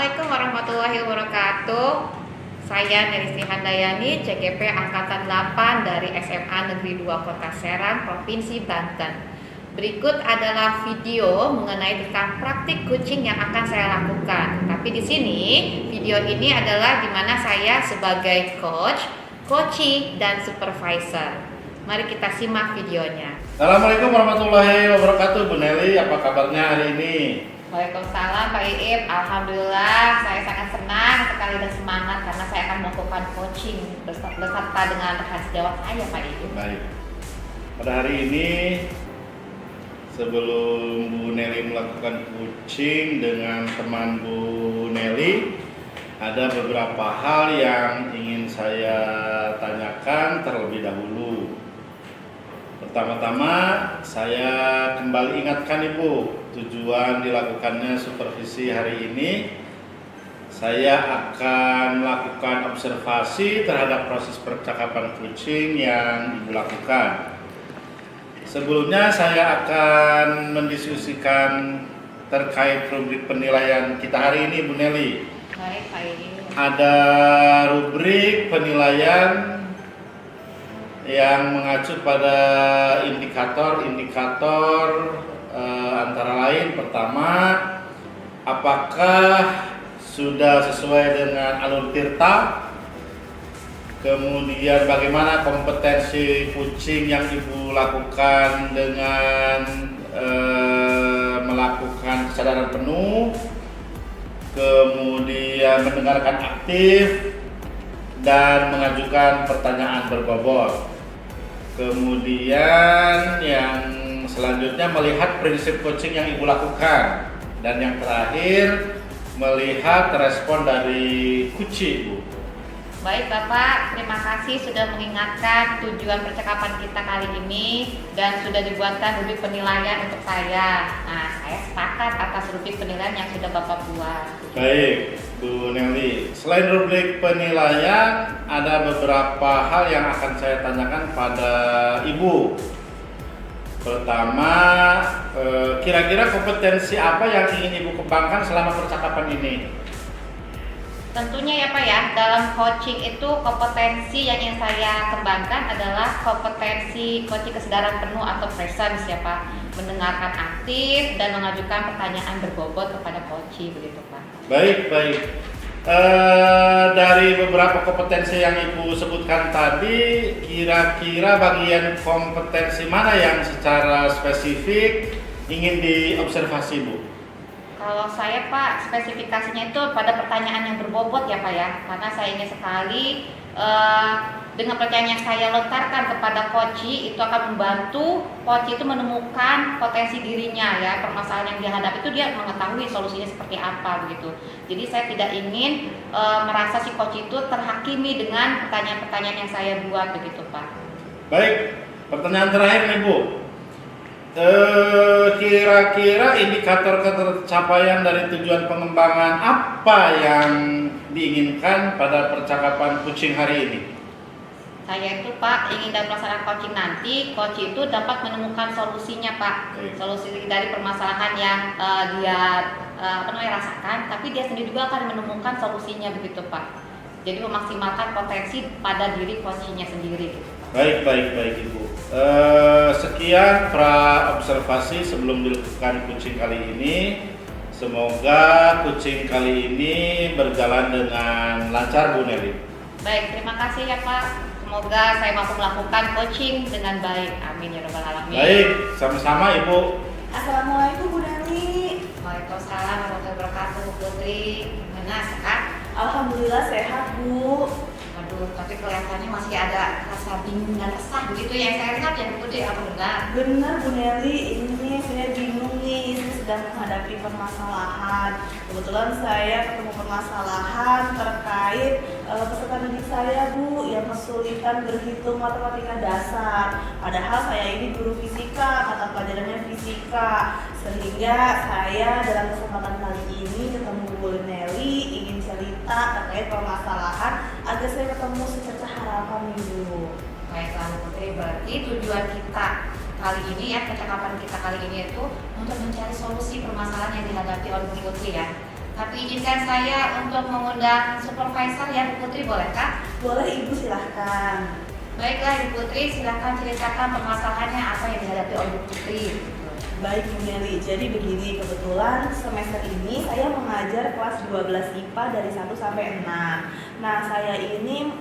Assalamualaikum warahmatullahi wabarakatuh. Saya Nelisti Handayani, CGP Angkatan 8 dari SMA Negeri 2 Kota Serang, Provinsi Banten. Berikut adalah video mengenai tentang praktik coaching yang akan saya lakukan. Tapi di sini, video ini adalah di mana saya sebagai coach, coachee, dan supervisor. Mari kita simak videonya. Assalamualaikum warahmatullahi wabarakatuh, Bu Nelly. Apa kabarnya hari ini? Waalaikumsalam Pak Iip. Alhamdulillah saya sangat senang sekali dan semangat karena saya akan melakukan coaching beserta dengan rekan sejawat saya Pak Iip. Baik. Pada hari ini sebelum Bu Nelly melakukan coaching dengan teman Bu Nelly, ada beberapa hal yang ingin saya tanyakan terlebih dahulu. Pertama-tama saya kembali ingatkan Ibu, tujuan dilakukannya supervisi hari ini. Saya akan melakukan observasi terhadap proses percakapan coaching yang Ibu lakukan. Sebelumnya saya akan mendiskusikan terkait rubrik penilaian kita hari ini Bu Nelly. Baik Pak Iip. Ada rubrik penilaian yang mengacu pada indikator-indikator antara lain. Pertama, apakah sudah sesuai dengan alur tirta? Kemudian bagaimana kompetensi coaching yang Ibu lakukan dengan melakukan kesadaran penuh, kemudian mendengarkan aktif dan mengajukan pertanyaan berbobot. Kemudian yang selanjutnya melihat prinsip coaching yang Ibu lakukan, dan yang terakhir melihat respon dari coachee Ibu. Baik Bapak, terima kasih sudah mengingatkan tujuan percakapan kita kali ini dan sudah dibuatkan rubrik penilaian untuk saya. Nah, saya sepakat atas rubrik penilaian yang sudah Bapak buat. Baik, Bu Nelly. Selain rubrik penilaian, ada beberapa hal yang akan saya tanyakan pada Ibu. Pertama, kira-kira kompetensi apa yang ingin Ibu kembangkan selama percakapan ini? Tentunya ya Pak ya, dalam coaching itu kompetensi yang ingin saya kembangkan adalah kompetensi coaching kesadaran penuh atau presence ya Pak. Mendengarkan aktif dan mengajukan pertanyaan berbobot kepada coachee, begitu Pak. Baik. Dari beberapa kompetensi yang Ibu sebutkan tadi, kira-kira bagian kompetensi mana yang secara spesifik ingin diobservasi Bu? Kalau saya Pak, spesifikasinya itu pada pertanyaan yang berbobot ya Pak ya. Karena saya ingin sekali dengan pertanyaan yang saya lontarkan kepada coachee itu akan membantu coachee itu menemukan potensi dirinya ya, permasalahan yang dihadapi itu dia mengetahui solusinya seperti apa begitu. Jadi saya tidak ingin merasa si coachee itu terhakimi dengan pertanyaan-pertanyaan yang saya buat begitu Pak. Baik, pertanyaan terakhir nih Bu. Kira-kira indikator ketercapaian dari tujuan pengembangan apa yang diinginkan pada percakapan coaching hari ini? Saya itu Pak ingin dalam pelaksanaan coaching nanti coachee itu dapat menemukan solusinya Pak. Solusi dari permasalahan yang dia rasakan, tapi dia sendiri juga akan menemukan solusinya begitu Pak. Jadi memaksimalkan potensi pada diri coachee-nya sendiri gitu. Baik Ibu. Sekian pra observasi sebelum dilakukan coaching kali ini. Semoga coaching kali ini berjalan dengan lancar Bu Nelly. Baik, terima kasih ya Pak. Semoga saya mampu melakukan coaching dengan baik. Amin ya rabbal alamin. Baik, sama-sama Ibu. Assalamualaikum Bu Nelly. Waalaikumsalam warahmatullahi wabarakatuh Bu Putri. Gimana sehat? Alhamdulillah sehat Bu. Waduh, tapi kelihatannya masih ada rasa bingung dan resah begitu yang saya lihat ya Bu Putri, apa benar? Benar Bu Nelly, ini saya bingung nih, saya sedang menghadapi permasalahan. Kebetulan saya ketemu permasalahan terkait peserta didik saya Bu yang kesulitan berhitung matematika dasar. Padahal saya ini guru fisika, mata pelajarannya fisika. Sehingga saya dalam kesempatan kali ini ketemu Bu Nelly ingin cerita terkait permasalahan agar saya ketemu secerca harapan nih Bu. Baiklah Bu Putri, berarti tujuan kita kali ini ya, percakapan kita kali ini itu untuk mencari solusi permasalahan yang dihadapi oleh Bu Putri ya. Tapi izinkan saya untuk mengundang supervisor ya Bu Putri, bolehkah? Boleh Ibu, silahkan. Baiklah Ibu Putri, silahkan ceritakan permasalahannya apa yang dihadapi oleh Bu Putri. Baik Bu Nelly, jadi begini, kebetulan semester ini saya mengajar kelas 12 IPA dari 1 sampai 6. Nah, saya ini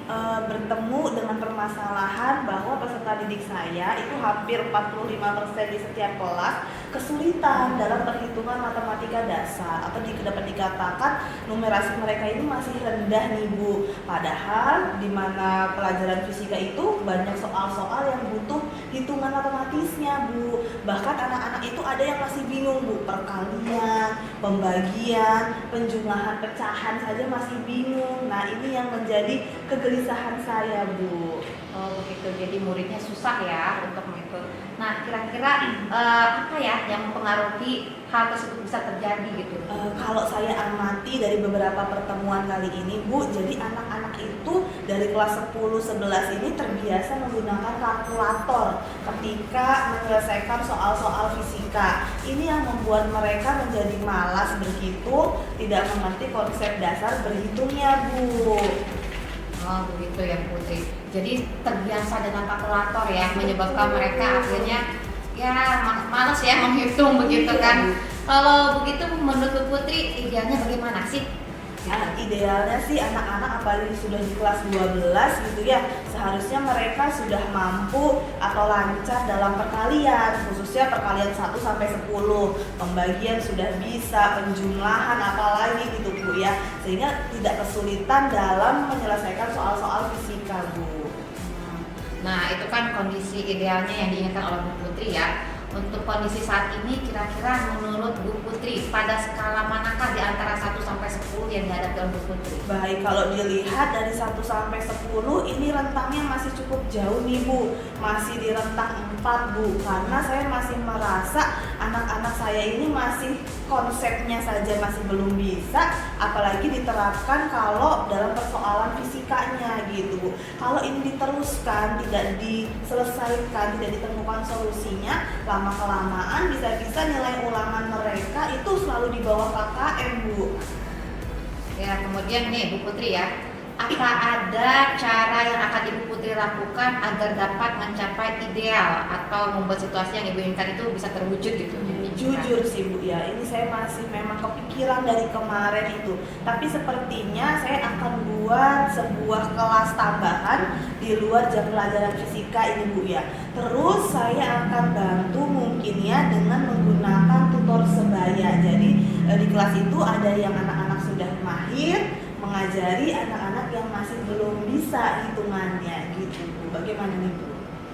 bertemu dengan permasalahan bahwa peserta didik saya itu hampir 45% di setiap kelas kesulitan dalam perhitungan matematika dasar, atau dapat dikatakan numerasi mereka ini masih rendah nih Bu. Padahal di mana pelajaran fisika itu banyak soal-soal yang butuh hitungan matematisnya Bu. Bahkan anak-anak itu ada yang masih bingung Bu, perkalian, pembagian, penjumlahan, pecahan saja masih bingung. Nah, ini yang menjadi kegelisahan saya Bu. Oh begitu, jadi muridnya susah ya untuk mengikut. Nah kira-kira apa ya yang mempengaruhi hal tersebut bisa terjadi gitu? Kalau saya amati dari beberapa pertemuan kali ini Bu, jadi anak-anak itu dari kelas 10-11 ini terbiasa menggunakan kalkulator ketika menyelesaikan soal-soal fisika. Ini yang membuat mereka menjadi malas berhitung, tidak mengerti konsep dasar berhitungnya Bu. Oh begitu ya Putri. Jadi terbiasa dengan kalkulator ya, menyebabkan mereka akhirnya ya malas ya menghitung begitu kan. Kalau begitu menurut Bu Putri idealnya bagaimana sih? Nah, idealnya sih anak-anak apalagi sudah di kelas 12 gitu ya, seharusnya mereka sudah mampu atau lancar dalam perkalian, khususnya perkalian 1 sampai 10. Pembagian sudah bisa, penjumlahan apalagi gitu Bu ya. Sehingga tidak kesulitan dalam menyelesaikan soal-soal fisika Bu. Nah itu kan kondisi idealnya yang diinginkan oleh Bu Putri ya. Untuk kondisi saat ini kira-kira menurut Bu Putri pada skala manakah di antara 1 sampai 10 yang dihadapi oleh Bu Putri? Baik, kalau dilihat dari 1 sampai 10 ini rentangnya masih cukup jauh nih Bu. Masih di rentang 4 Bu, karena saya masih merasa anak-anak saya ini masih konsepnya saja masih belum bisa, apalagi diterapkan kalau dalam persoalan fisikanya gitu Bu. Kalau ini diteruskan, tidak diselesaikan, tidak ditemukan solusinya, lama-kelamaan bisa-bisa nilai ulangan mereka itu selalu di bawah KKM Bu. Ya kemudian nih Bu Putri ya, apa ada cara yang akan Ibu Putri lakukan agar dapat mencapai ideal atau membuat situasi yang Ibu inginkan itu bisa terwujud gitu? Jujur sih Bu ya, ini saya masih memang kepikiran dari kemarin itu. Tapi sepertinya saya akan buat sebuah kelas tambahan di luar jam pelajaran fisika ini Bu ya. Terus saya akan bantu mungkin ya dengan menggunakan tutor sebaya. Jadi di kelas itu ada yang anak-anak sudah mahir mengajari anak-anak yang masih belum bisa hitungannya gitu Bu. Bagaimana nih Bu?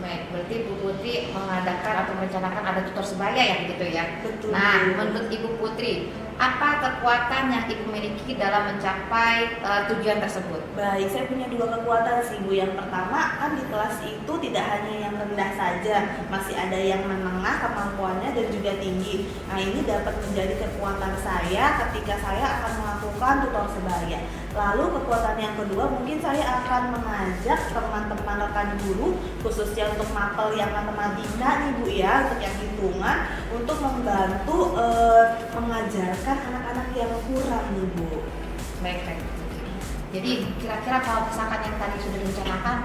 Baik, berarti Bu Putri mengadakan atau merencanakan ada tutor sebaya ya begitu ya? Betul. Nah, menurut Ibu Putri, apa kekuatan yang Ibu miliki dalam mencapai tujuan tersebut? Baik, saya punya 2 kekuatan sih Bu. Yang pertama kan di kelas itu tidak hanya yang rendah saja, masih ada yang menengah kemampuannya dan juga tinggi. Nah, ini dapat menjadi kekuatan saya ketika saya akan melakukan tutor sebaya. Lalu kekuatan yang kedua mungkin saya akan mengajak teman-teman rekan guru, khususnya untuk mapel yang matematika nih Bu ya, untuk yang hitungan, untuk membantu mengajarkan anak-anak yang kurang nih Bu. Baik. Jadi kira-kira kalau misalkan yang tadi sudah direncanakan,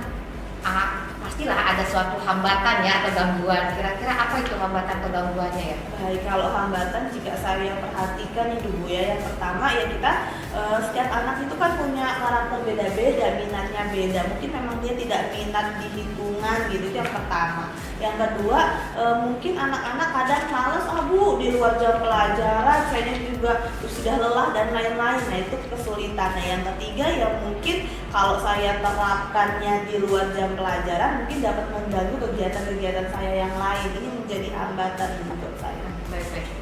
pastilah ada suatu hambatan ya atau gangguan. Kira-kira apa itu hambatan atau gangguannya ya? Baik, kalau hambatan jika saya perhatikan nih Bu ya, yang pertama ya kita setiap anak itu kan punya karakter beda-beda, minatnya beda. Mungkin memang dia tidak minat di hitungan gitu, itu yang pertama. Yang kedua, mungkin anak-anak kadang males Bu di luar jam pelajaran, saya juga sudah lelah dan lain-lain. Nah, itu kesulitan. Nah, yang ketiga ya mungkin kalau saya terapkannya di luar jam pelajaran mungkin dapat mengganggu kegiatan-kegiatan saya yang lain. Ini menjadi hambatan untuk saya. Baik.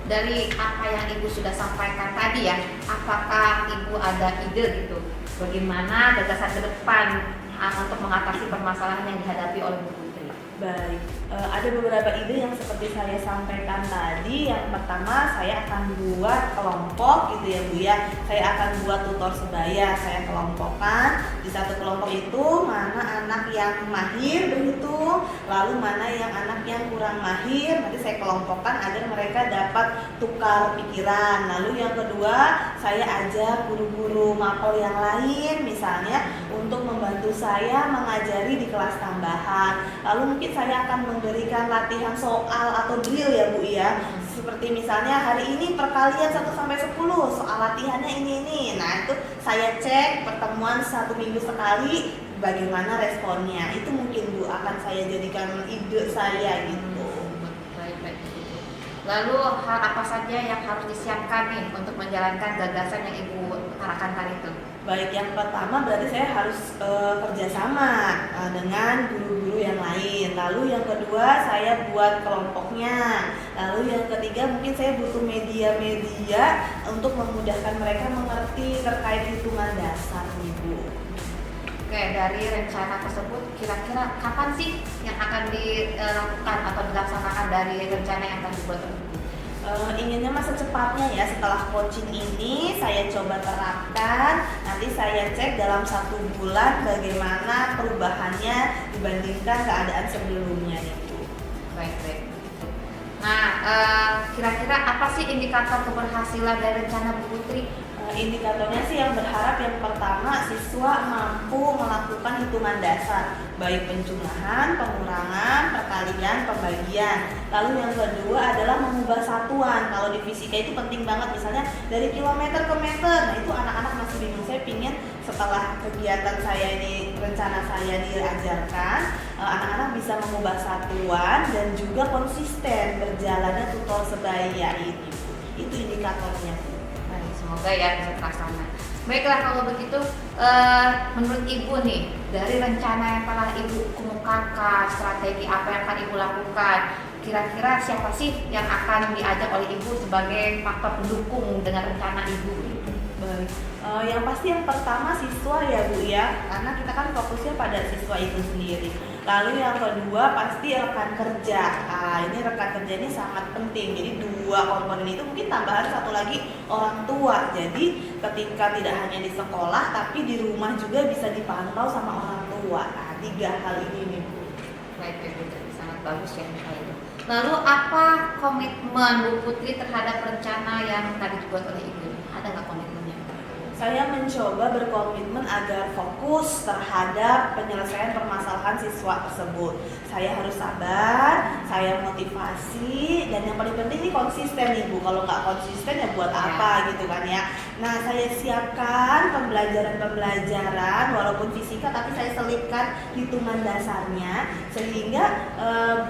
Dari apa yang Ibu sudah sampaikan tadi ya, apakah Ibu ada ide gitu bagaimana gagasan ke depan untuk mengatasi permasalahan yang dihadapi oleh Bu Putri? Baik, ada beberapa ide yang seperti saya sampaikan tadi. Yang pertama, saya akan buat kelompok gitu ya Bu ya. Saya akan buat tutor sebaya, saya kelompokkan. Di satu kelompok itu mana anak yang mahir berhitung, lalu mana yang anak yang kurang mahir. Nanti saya kelompokkan agar mereka dapat tukar pikiran. Lalu yang kedua, saya ajak guru-guru mapel yang lain misalnya untuk membantu saya mengajari di kelas tambahan. Lalu mungkin saya akan memberikan latihan soal atau drill ya Bu ya. Seperti misalnya hari ini perkalian 1 sampai 10, soal latihannya ini. Nah, itu saya cek pertemuan 1 minggu sekali bagaimana responnya. Itu mungkin Bu akan saya jadikan ide saya gitu. Baik. Lalu hal apa saja yang harus disiapkan nih untuk menjalankan gagasan yang Ibu utarakan tadi itu? Baik, yang pertama berarti saya harus kerjasama dengan guru-guru yang lain. Lalu yang kedua saya buat kelompoknya. Lalu yang ketiga mungkin saya butuh media-media untuk memudahkan mereka mengerti terkait hitungan dasar nih Bu. Oke, dari rencana tersebut kira-kira kapan sih yang akan dilakukan atau dilaksanakan dari rencana yang tadi buat? Inginnya masa cepatnya ya, setelah coaching ini saya coba terapkan, nanti saya cek dalam 1 bulan bagaimana perubahannya dibandingkan keadaan sebelumnya itu. Baik. Nah, kira-kira apa sih indikator keberhasilan dari rencana Bu Putri? Indikatornya sih yang berharap yang pertama siswa mampu melakukan hitungan dasar, baik penjumlahan, pengurangan, perkalian, pembagian. Lalu yang kedua adalah mengubah satuan. Kalau di fisika itu penting banget, misalnya dari kilometer ke meter. Nah, itu anak-anak masih bingung. Saya pingin setelah kegiatan saya ini, rencana saya diajarkan, anak-anak bisa mengubah satuan dan juga konsisten berjalannya tutor sebaya ini. Itu indikatornya. Semoga ya bisa terlaksana. Baiklah, kalau begitu menurut Ibu nih, dari rencana yang telah Ibu kemukakan, strategi apa yang akan Ibu lakukan, kira-kira siapa sih yang akan diajak oleh Ibu sebagai faktor pendukung dengan rencana Ibu? Baik, yang pasti yang pertama siswa ya Bu ya, karena kita kan fokusnya pada siswa itu sendiri. Lalu yang kedua pasti rekan kerja. Ini rekan kerja ini sangat penting. Jadi 2 komponen itu, mungkin tambahan 1 lagi orang tua. Jadi ketika tidak hanya di sekolah tapi di rumah juga bisa dipantau sama orang tua. 3 hal ini nih Bu. Baik, sangat bagus ya hal itu. Lalu apa komitmen Bu Putri terhadap rencana yang tadi dibuat oleh Ibu? Ada nggak komitmennya? Saya mencoba berkomitmen agar fokus terhadap penyelesaian permasalahan siswa tersebut. Saya harus sabar, saya motivasi, dan yang paling penting ini konsisten nih Bu. Kalau nggak konsisten ya buat apa gitu kan ya. Nah, saya siapkan pembelajaran walaupun fisika tapi saya selipkan hitungan dasarnya sehingga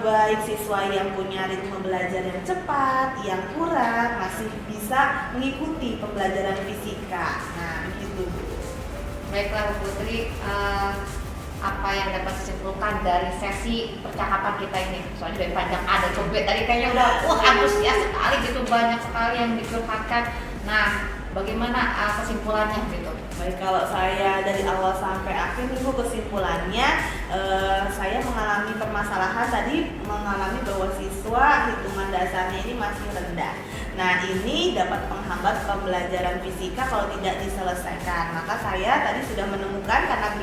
baik siswa yang punya ritme belajar yang cepat, yang kurang masih bisa mengikuti pembelajaran fisika. Nah, begitu Bu. Baiklah Bu Putri, apa yang dapat disimpulkan dari sesi percakapan kita ini? Soalnya dari panjang A dan B tadi kayaknya udah antusias sekali gitu, banyak sekali yang dicurhatkan. Nah, bagaimana kesimpulannya gitu? Baik, kalau saya dari awal sampai akhir nih Bu, kesimpulannya saya mengalami permasalahan tadi, mengalami bahwa siswa hitungan dasarnya ini masih rendah. Nah, ini dapat menghambat pembelajaran fisika kalau tidak diselesaikan. Maka saya tadi sudah menemukan, karena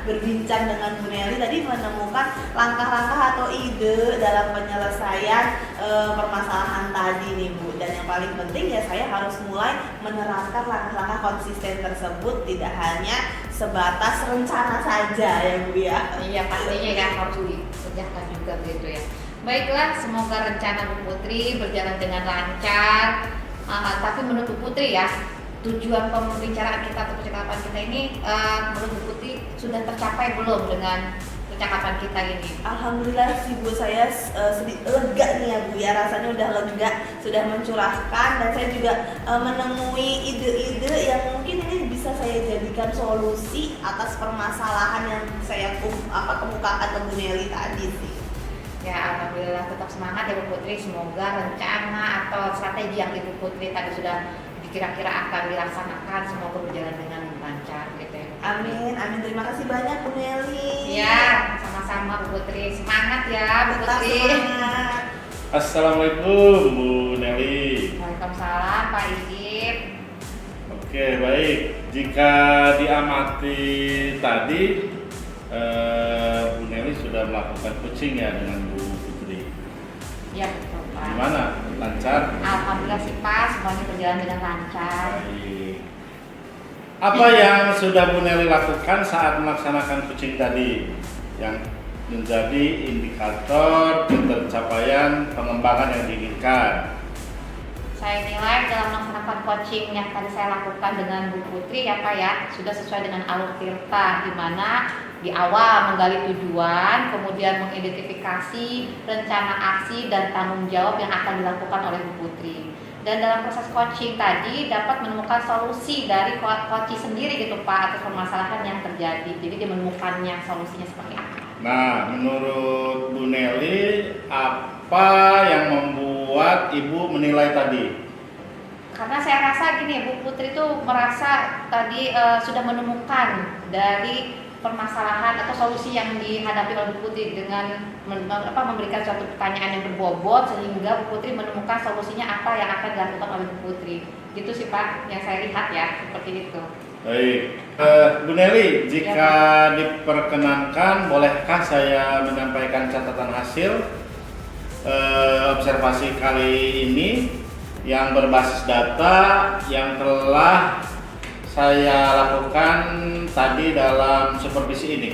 berbincang dengan Bu Nelly tadi, menemukan langkah-langkah atau ide dalam penyelesaian permasalahan tadi nih Bu. Dan yang paling penting ya saya harus mulai menerapkan langkah-langkah konsisten tersebut, tidak hanya sebatas rencana saja ya Bu ya. Iya, pastinya ya harus dikerjakan juga gitu ya. Baiklah, semoga rencana Bu Putri berjalan dengan lancar. Tapi menurut Bu Putri ya, tujuan pembicaraan kita atau percakapan kita ini menurut Bu Putri sudah tercapai belum dengan percakapan kita ini? Alhamdulillah sih Bu, saya sedikit lega nih ya Bu ya, rasanya udah lega, sudah mencurahkan, dan saya juga menemui ide-ide yang mungkin ini bisa saya jadikan solusi atas permasalahan yang saya kemukakan ke Bu Nelly tadi sih. Ya, alhamdulillah, tetap semangat ya Bu Putri. Semoga rencana atau strategi yang Ibu Putri tadi sudah kira-kira akan dilaksanakan semoga berjalan dengan lancar gitu ya. Amin, amin. Terima kasih banyak Bu Nelly. Ya, sama-sama. sama Bu Putri. Semangat ya Bu Tetap Putri. semangat. Assalamualaikum Bu Nelly. Waalaikumsalam Pak Idip. Oke, baik. Jika diamati tadi, Bu Nelly sudah melakukan coaching ya dengan Bu Putri. Ya betul Pak. Gimana? Lancar? Alhamdulillah sih Pak, semuanya berjalan dengan lancar. Baik. Apa yang sudah Bu Nelly lakukan saat melaksanakan coaching tadi yang menjadi indikator pencapaian pengembangan yang diinginkan? Saya nilai dalam melaksanakan coaching yang tadi saya lakukan dengan Bu Putri ya Pak ya, sudah sesuai dengan alur tirta, di mana di awal menggali tujuan, kemudian mengidentifikasi rencana aksi dan tanggung jawab yang akan dilakukan oleh Bu Putri. Dan dalam proses coaching tadi dapat menemukan solusi dari coach sendiri gitu Pak atas permasalahan yang terjadi. Jadi dia menemukannya solusinya seperti apa. Nah, menurut Bu Nelly, apa yang membuat Ibu menilai tadi? Karena saya rasa gini, Bu Putri itu merasa tadi sudah menemukan dari permasalahan atau solusi yang dihadapi oleh Bu Putri dengan memberikan suatu pertanyaan yang berbobot sehingga Bu Putri menemukan solusinya apa yang akan dilakukan oleh Bu Putri. Gitu sih Pak, yang saya lihat ya, seperti itu. Baik, Bu Nelly, jika diperkenankan, bolehkah saya menyampaikan catatan hasil observasi kali ini yang berbasis data yang telah saya lakukan tadi dalam supervisi ini?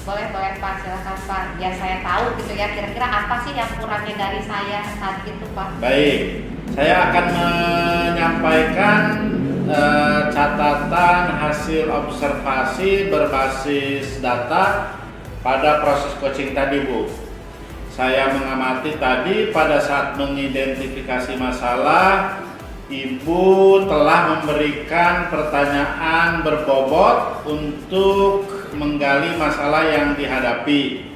Boleh Pak, silakan Pak. Biar saya tahu gitu ya, kira-kira apa sih yang kurangnya dari saya tadi itu Pak. Baik, saya akan menyampaikan catatan hasil observasi berbasis data pada proses coaching tadi Bu. Saya mengamati tadi pada saat mengidentifikasi masalah, Ibu telah memberikan pertanyaan berbobot untuk menggali masalah yang dihadapi.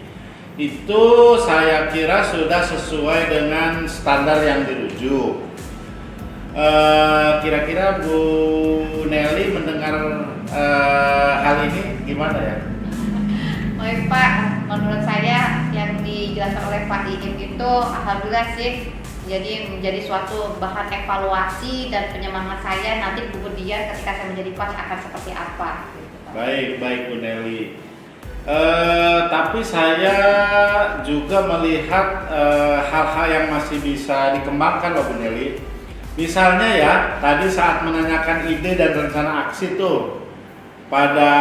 Itu saya kira sudah sesuai dengan standar yang dirujuk. Kira-kira Bu Nelly mendengar hal ini gimana ya? Baik Pak, menurut saya yang dijelaskan oleh Pak Idip itu alhamdulillah sih jadi menjadi suatu bahan evaluasi dan penyemangat saya nanti kemudian ketika saya menjadi coach akan seperti apa. Baik Bu Nelly. Tapi saya juga melihat hal-hal yang masih bisa dikembangkan loh Bu Nelly. Misalnya ya, tadi saat menanyakan ide dan rencana aksi tuh pada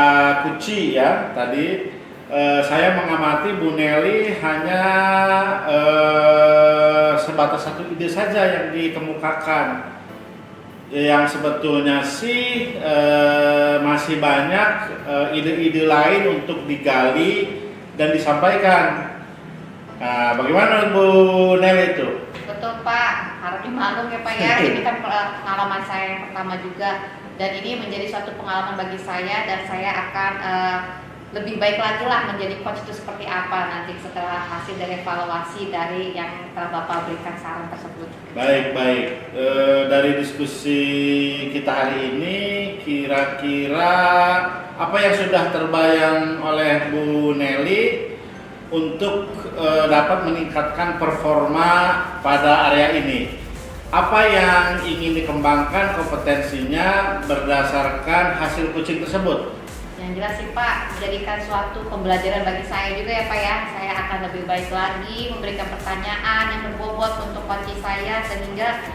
Kuci ya, tadi saya mengamati Bu Nelly hanya sebatas satu ide saja yang dikemukakan. Yang sebetulnya sih masih banyak ide-ide lain untuk digali dan disampaikan. Nah, bagaimana Bu Nelly itu? Betul Pak, harap dimaklum ya Pak ya, ini kan pengalaman saya yang pertama juga dan ini menjadi suatu pengalaman bagi saya dan saya akan lebih baik lagi lah menjadi coach itu seperti apa nanti setelah hasil dari evaluasi dari yang telah Bapak berikan saran tersebut. Baik. Dari diskusi kita hari ini, kira-kira apa yang sudah terbayang oleh Bu Nelly untuk dapat meningkatkan performa pada area ini? Apa yang ingin dikembangkan kompetensinya berdasarkan hasil coaching tersebut? Yang jelas sih Pak, menjadikan suatu pembelajaran bagi saya juga ya Pak ya. Saya akan lebih baik lagi memberikan pertanyaan yang berbobot untuk coach saya sehingga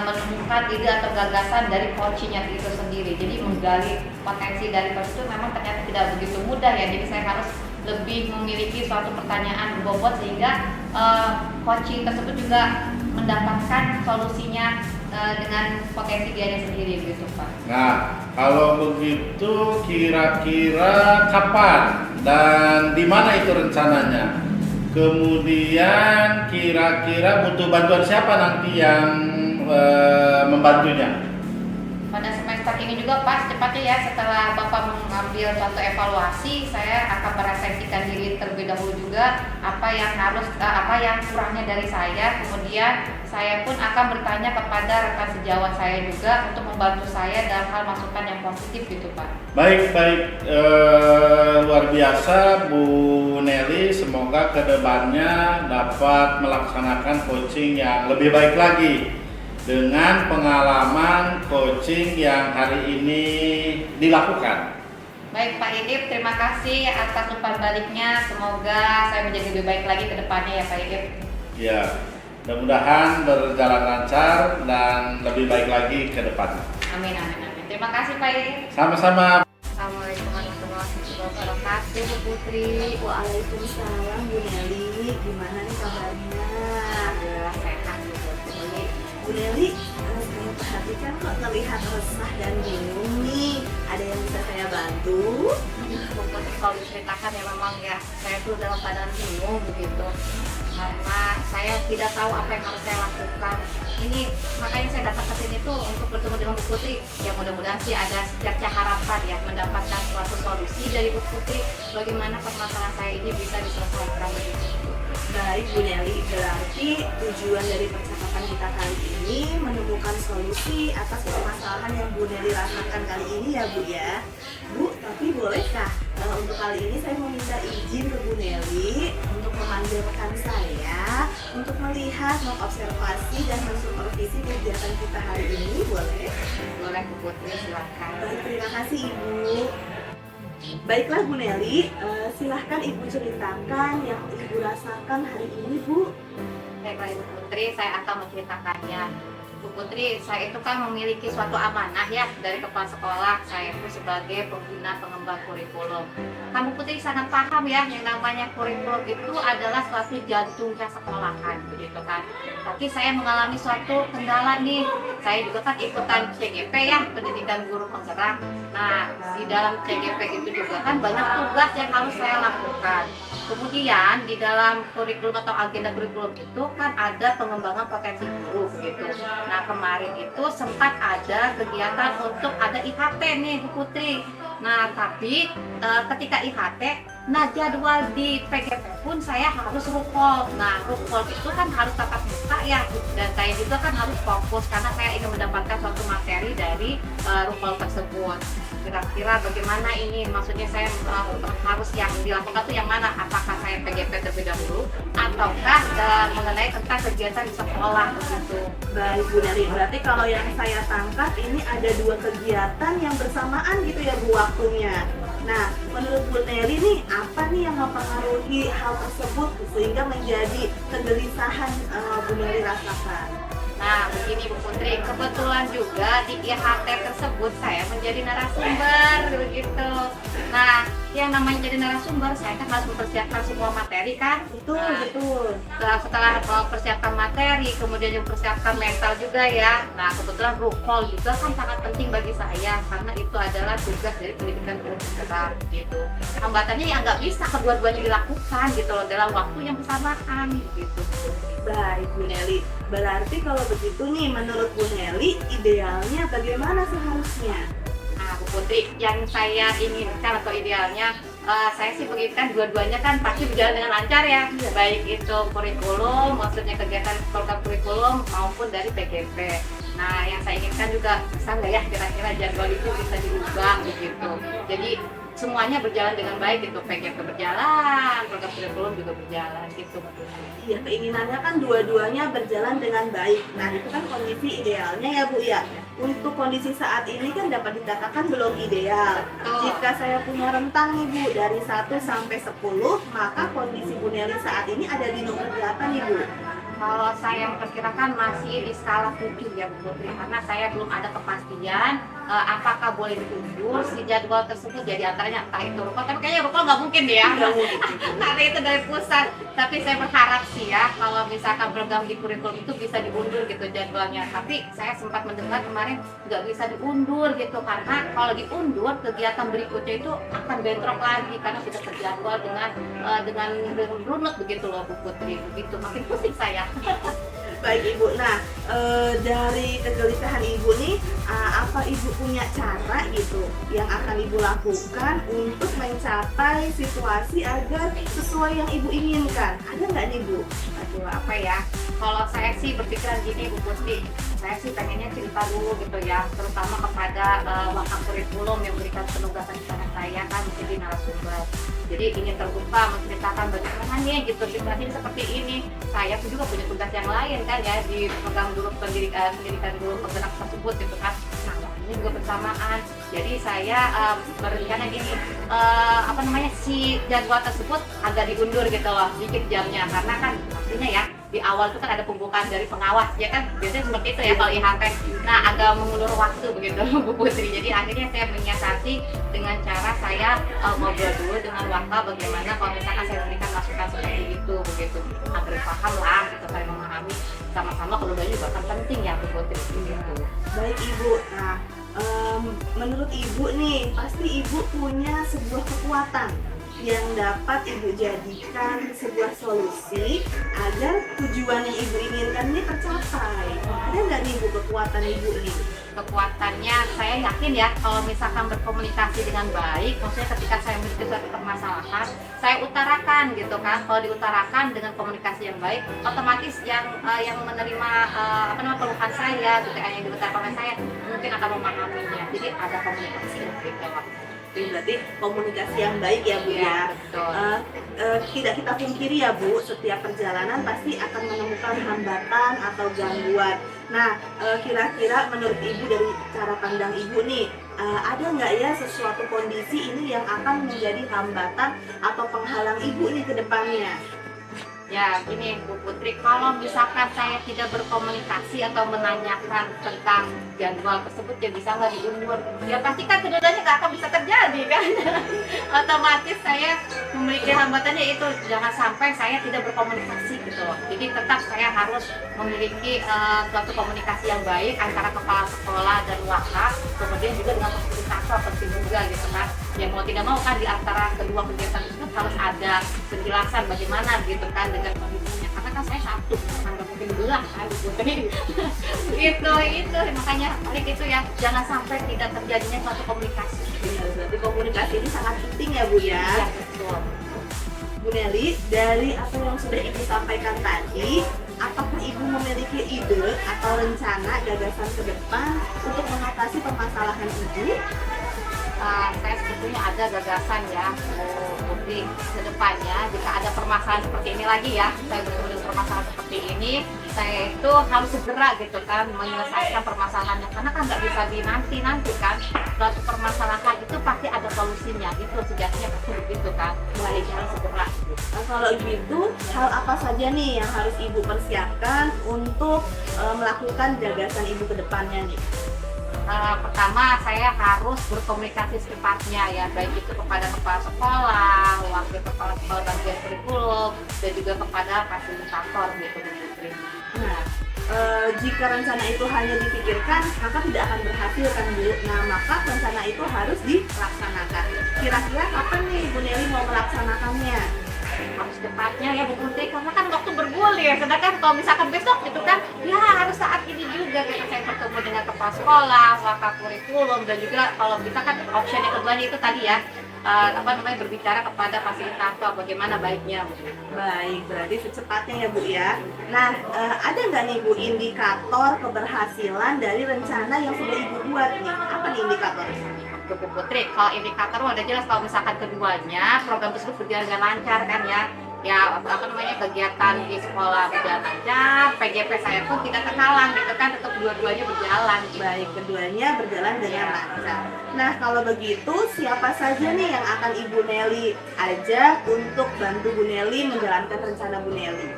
menemukan ide atau gagasan dari coachnya itu sendiri. Jadi menggali potensi dari coach itu memang ternyata tidak begitu mudah ya. Jadi saya harus lebih memiliki suatu pertanyaan berbobot sehingga coaching tersebut juga mendapatkan solusinya dengan potensi dia sendiri gitu Pak. Nah, kalau begitu kira-kira kapan dan di mana itu rencananya? Kemudian kira-kira butuh bantuan siapa nanti yang membantunya? Pada semester semester ini juga Pak, secepatnya ya setelah Bapak mengambil suatu evaluasi, saya akan merefleksikan diri terlebih dahulu juga apa yang kurangnya dari saya. Kemudian saya pun akan bertanya kepada rekan sejawat saya juga untuk membantu saya dalam hal masukan yang positif gitu Pak. Baik, luar biasa Bu Nelly. Semoga kedepannya dapat melaksanakan coaching yang lebih baik lagi dengan pengalaman coaching yang hari ini dilakukan. Baik Pak Idip, terima kasih atas umpan baliknya. Semoga saya menjadi lebih baik lagi ke depannya ya Pak Idip. Ya, mudah-mudahan berjalan lancar dan lebih baik lagi ke depannya. Amin, amin, amin. Terima kasih Pak Idip. Sama-sama. Assalamualaikum warahmatullahi wabarakatuh Bu Putri. Waalaikumsalam Bu Nelly, gimana nih kabarnya? Alhamdulillah sehat Bu Putri. Bu Nelly, saya perhatikan kok terlihat resah dan bingung nih. Ada yang bisa saya bantu? Bu Putri kalau diceritakan ya memang ya saya tuh dalam keadaan bingung begitu. Karena saya tidak tahu apa yang harus saya lakukan. Ini makanya saya datang ke sini tuh untuk bertemu dengan Bu Putri. Ya mudah-mudahan sih ada secerca harapan ya mendapatkan suatu solusi dari Bu Putri bagaimana permasalahan saya ini bisa diselesaikan begitu. Baik Bu Nelly, berarti tujuan dari percakapan kita kali ini menemukan solusi atas permasalahan yang Bu Nelly rasakan kali ini ya Bu ya. Bu, tapi bolehkah untuk kali ini saya meminta izin ke Bu Nelly untuk memanggil rekan saya untuk melihat, mengobservasi dan mensupervisi kegiatan kita hari ini, boleh? Boleh Bu Putri, silakan. Baik, terima kasih Ibu. Baiklah Bu Nelly, silahkan Ibu ceritakan yang Ibu rasakan hari ini Bu. Baiklah Ibu Putri, saya akan menceritakannya. Bu Putri, saya itu kan memiliki suatu amanah ya dari kepala sekolah. Saya itu sebagai pembina pengembang kurikulum. Kamu Putri sangat paham ya yang namanya kurikulum itu adalah suatu jantungnya sekolahan begitu kan. Tapi saya mengalami suatu kendala nih. Saya juga kan ikutan CGP ya, pendidikan guru penggerak. Nah, di dalam CGP itu juga kan banyak tugas yang harus saya lakukan. Kemudian di dalam kurikulum atau agenda kurikulum itu kan ada pengembangan potensi guru gitu. Nah kemarin itu sempat ada kegiatan untuk ada IHT nih Bu Putri. Nah tapi ketika IHT, nah jadwal di PGP pun saya harus rukol. Nah rukol itu kan harus tatap muka ya, dan saya juga kan harus fokus karena saya ingin mendapatkan suatu materi dari rukol tersebut. Kira-kira bagaimana ini? Maksudnya saya harus yang dilakukan tuh yang mana? Apakah saya PGP terlebih dahulu ataukah mengenai tentang kegiatan di sekolah begitu? Baik Bu Nelly, berarti kalau yang saya tangkap ini ada dua kegiatan yang bersamaan gitu ya Bu waktunya. Nah, menurut Bu Nelly nih, apa nih yang mempengaruhi hal tersebut sehingga menjadi kegelisahan Bu Nelly rasakan? Nah, begini Bu Putri, kebetulan juga di IHT tersebut saya menjadi narasumber begitu. Nah, yang namanya jadi narasumber, saya kan harus mempersiapkan semua materi kan. Betul, Nah, betul. setelah mempersiapkan materi, kemudian mempersiapkan mental juga ya. Nah, kebetulan rukol juga kan sangat penting bagi saya karena itu adalah tugas dari pendidikan guru penggerak gitu. Hambatannya yang nggak bisa kedua-duanya dilakukan gitu loh dalam waktu yang bersamaan gitu. Baik Bu Nelly, berarti kalau begitu nih menurut Bu Nelly idealnya bagaimana seharusnya? Nah, Bu Putri, yang saya inginkan atau idealnya, saya sih begitu kan dua-duanya kan pasti berjalan dengan lancar ya. Baik itu kurikulum, maksudnya kegiatan program kurikulum maupun dari PGP. Nah, yang saya inginkan juga bisa nggak ya kira-kira jadwal itu bisa dirubah begitu. Jadi semuanya berjalan dengan baik gitu, PGP berjalan, program kurikulum juga berjalan gitu. Iya, keinginannya kan dua-duanya berjalan dengan baik. Nah, itu kan kondisi idealnya ya Bu ya. Untuk kondisi saat ini kan dapat dikatakan belum ideal. Betul. Jika saya punya rentang nih Bu dari 1 sampai 10, maka kondisi Bu Nelly saat ini ada di nomor berapa nih Bu? Kalau saya memperkirakan masih di skala 7 ya Bu Putri, karena saya belum ada kepastian apakah boleh diundur si jadwal tersebut jadi antaranya entah itu rukol, tapi kayaknya rukol nggak mungkin deh ya karena itu dari pusat. Tapi saya berharap sih ya kalau misalkan program di kurikulum itu bisa diundur gitu jadwalnya. Tapi saya sempat mendengar kemarin nggak bisa diundur gitu karena kalau diundur kegiatan berikutnya itu akan bentrok lagi karena sudah terjadwal dengan runut begitu loh Bu Putri. Begitu makin pusing saya. Baik Ibu, nah dari kegelisahan Ibu nih, apa Ibu punya cara gitu yang akan Ibu lakukan untuk mencapai situasi agar sesuai yang Ibu inginkan? Ada nggak nih Bu? Aduh, apa ya? Kalau saya sih berpikiran gini Bu Putri, saya sih pengennya cerita dulu gitu ya, terutama kepada wakil kurikulum yang memberikan penugasan kepada saya kan menjadi narasumber. Jadi ingin terbuka menceritakan bagaimana nih gitu situasi seperti ini. Saya pun juga punya tugas yang lain kan ya di pegang dulu pendidikan guru penggerak tersebut gitu kan. Nah ini juga bersamaan. Jadi saya berencana gini, si jadwal tersebut agak diundur gitu loh, dikit jamnya karena kan pastinya ya di awal itu kan ada pembukaan dari pengawas ya kan biasanya seperti itu ya kalau IHK. Nah agak mengulur waktu begitu Bu Putri. Jadi akhirnya saya menyiasati dengan cara saya ngobrol dulu dengan wakil bagaimana kalau misalkan saya memberikan masukan seperti itu begitu agar paham lah gitu, saya memahami sama-sama keluarga juga kan penting ya Bu Putri gitu. Baik Ibu, nah menurut Ibu nih pasti Ibu punya sebuah kekuatan yang dapat Ibu jadikan sebuah solusi agar tujuan yang Ibu inginkan ini tercapai. Ada nggak nih Ibu kekuatan Ibu nih? Kekuatannya saya yakin ya kalau misalkan berkomunikasi dengan baik, maksudnya ketika saya memiliki suatu permasalahan saya utarakan gitu kan. Kalau diutarakan dengan komunikasi yang baik, otomatis yang menerima keluhan saya gitu yang diutarakan oleh saya mungkin akan memahaminya. Jadi ada komunikasi gitu. Jadi berarti komunikasi yang baik ya Bu ya. Betul. Tidak kita pungkiri ya Bu, setiap perjalanan pasti akan menemukan hambatan atau gangguan. Nah, kira-kira menurut Ibu dari cara pandang Ibu nih, ada nggak ya sesuatu kondisi ini yang akan menjadi hambatan atau penghalang Ibu nih ke depannya? Ya gini Bu Putri, kalau misalkan saya tidak berkomunikasi atau menanyakan tentang jadwal tersebut ya bisa nggak diundur, ya pasti kan keduanya nggak akan bisa terjadi kan. Otomatis saya memiliki hambatannya itu jangan sampai saya tidak berkomunikasi gitu loh. Jadi tetap saya harus memiliki suatu komunikasi yang baik antara kepala sekolah dan wakil, kemudian juga dengan fasilitator penting juga gitu kan. Yang mau tidak mau kan di antara kedua kegiatan tersebut harus ada penjelasan bagaimana gitu kan dengan kondisinya, karena kan saya satu nggak mungkin belah kan Bu Putri. itu makanya paling itu ya jangan sampai tidak terjadinya suatu komunikasi. Benar, berarti komunikasi ini sangat penting ya Bu ya. Ya betul. Bu Nelly, dari apa yang sudah Ibu sampaikan tadi, apakah Ibu memiliki ide atau rencana gagasan ke depan untuk mengatasi permasalahan Ibu? Saya sebetulnya ada gagasan ya Bu Putri ke depannya jika ada permasalahan seperti ini lagi ya, saya bertemu dengan permasalahan seperti ini, saya itu harus segera gitu kan menyelesaikan permasalahannya karena kan nggak bisa dinanti kan. Suatu permasalahan itu pasti ada solusinya, itu sejatinya pasti begitu kan. Baik, harus segera. Nah, kalau begitu, hal apa saja nih yang harus Ibu persiapkan untuk melakukan gagasan Ibu ke depannya nih? Pertama saya harus berkomunikasi secepatnya ya, baik itu kepada kepala sekolah, wakil kepala sekolah bagian kurikulum, dan juga kepada fasilitator gitu Bu Putri. Nah, jika rencana itu hanya dipikirkan, maka tidak akan berhasil kan Bu. Nah, maka rencana itu harus dilaksanakan. Kira-kira kapan nih Bu Nelly mau melaksanakannya? Harus cepatnya ya Bu Putri, karena kan waktu bergulir. Sedangkan kalau misalkan besok gitu kan, ya harus saat ini juga gitu saya bertemu dengan kepala sekolah, wakil kurikulum, dan juga kalau bisa kan option yang keduanya itu tadi ya, berbicara kepada fasilitator bagaimana baiknya Bu. Baik, berarti secepatnya ya Bu ya. Nah, ada nggak nih Bu indikator keberhasilan dari rencana yang sudah Ibu buat nih? Apa nih indikatornya? Bu Putri, kalau indikator udah jelas kalau misalkan keduanya program tersebut berjalan dengan lancar kan ya kegiatan di sekolah berjalan lancar, PGP saya pun tidak terhalang gitu kan, tetap dua-duanya berjalan. Baik, keduanya berjalan dengan lancar. Nah, kalau begitu siapa saja nih yang akan Ibu Nelly ajak untuk bantu Bu Nelly menjalankan rencana Bu Nelly?